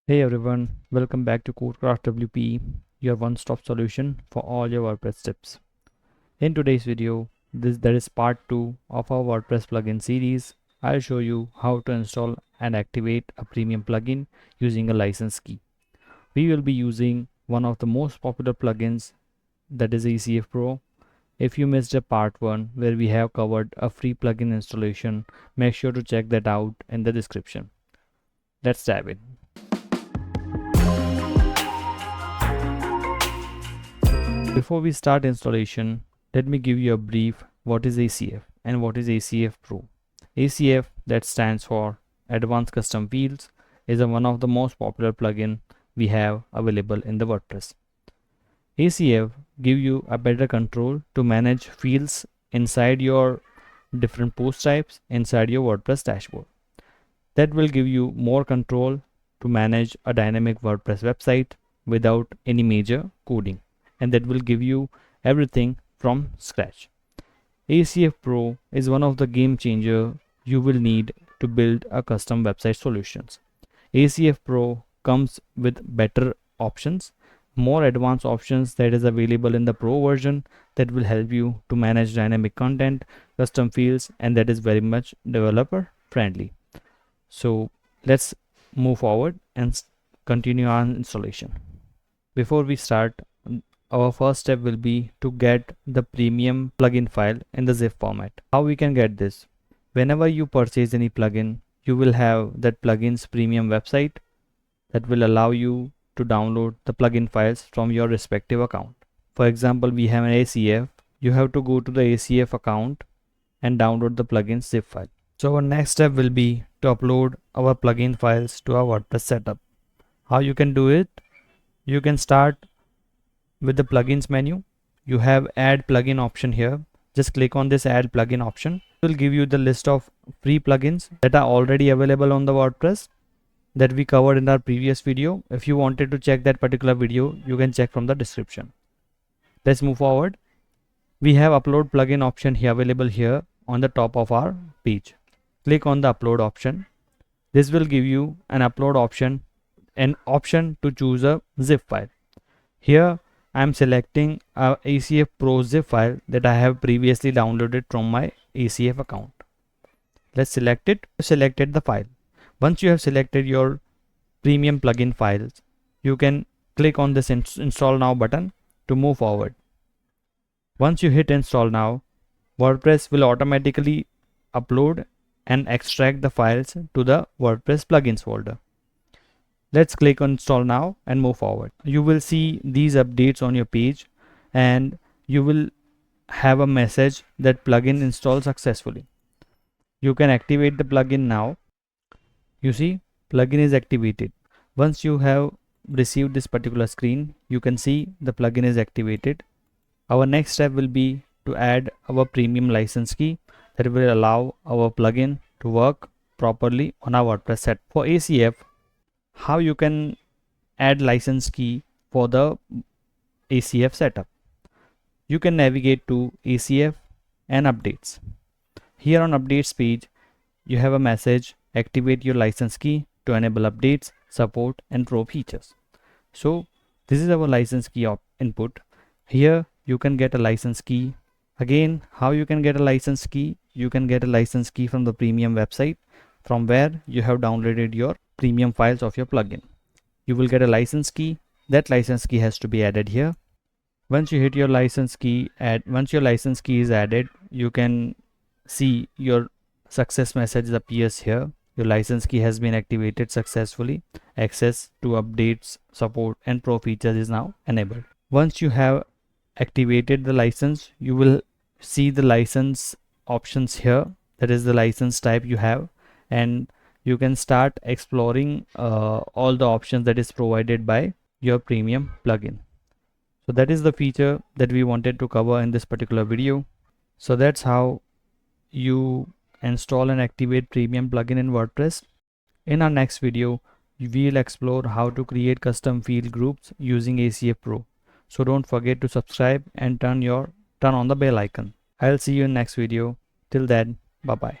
Hey everyone, welcome back to CodeCraft WP, your one-stop solution for all your WordPress tips. In today's video, there is part 2 of our WordPress plugin series. I'll show you how to install and activate a premium plugin using a license key. We will be using one of the most popular plugins, that is ACF Pro. If you missed a part 1 where we have covered a free plugin installation, make sure to check that out in the description. Let's dive in. Before we start installation, let me give you a brief what is ACF and what is ACF Pro. ACF, that stands for Advanced Custom Fields, is one of the most popular plugin we have available in the WordPress. ACF give you a better control to manage fields inside your different post types inside your WordPress dashboard. That will give you more control to manage a dynamic WordPress website without any major coding, and that will give you everything from scratch. ACF Pro is one of the game changer you will need to build a custom website solutions. ACF Pro comes with better options, more advanced options that is available in the Pro version that will help you to manage dynamic content, custom fields, and that is very much developer friendly. So let's move forward and continue our installation. Before we start, our first step will be to get the premium plugin file in the zip format. How we can get this? Whenever you purchase any plugin, you will have that plugin's premium website that will allow you to download the plugin files from your respective account. For example, we have an ACF. You have to go to the ACF account and download the plugin zip file. So our next step will be to upload our plugin files to our WordPress setup. How you can do it? You can start with the plugins menu. You have add plugin option here. Just click on this add plugin option. It will give you the list of free plugins that are already available on the WordPress that we covered in our previous video. If you wanted to check that particular video, you can check from the description. Let's move forward. We have upload plugin option here available here on the top of our page. Click on the upload option. This will give you an upload option, an option to choose a zip file. Here I am selecting a ACF Pro zip file that I have previously downloaded from my ACF account. Let's select it. Selected the file. Once you have selected your premium plugin files, you can click on this install now button to move forward. Once you hit install now, WordPress will automatically upload and extract the files to the WordPress plugins folder. Let's click on install now and move forward. You will see these updates on your page and you will have a message that plugin installed successfully. You can activate the plugin now. You see, plugin is activated. Once you have received this particular screen, you can see the plugin is activated. Our next step will be to add our premium license key that will allow our plugin to work properly on our WordPress set. For ACF, how you can add license key for the ACF setup? You can navigate to ACF and updates. Here on updates page, you have a message, activate your license key to enable updates, support and pro features. So this is our license key input. Here you can get a license key. Again, how you can get a license key? You can get a license key from the premium website from where you have downloaded your premium files of your plugin. You will get a license key. That license key has to be added here. Once you hit your license key, once your license key is added, you can see your success message appears here. Your license key has been activated successfully. Access to updates, support and pro features is now enabled. Once you have activated the license, you will see the license options here. That is the license type you have, and you can start exploring all the options that is provided by your premium plugin. So that is the feature that we wanted to cover in this particular video. So that's how you install and activate premium plugin in WordPress. In our next video, we'll explore how to create custom field groups using ACF Pro. So don't forget to subscribe and turn on the bell icon. I'll see you in next video. Till then, bye bye.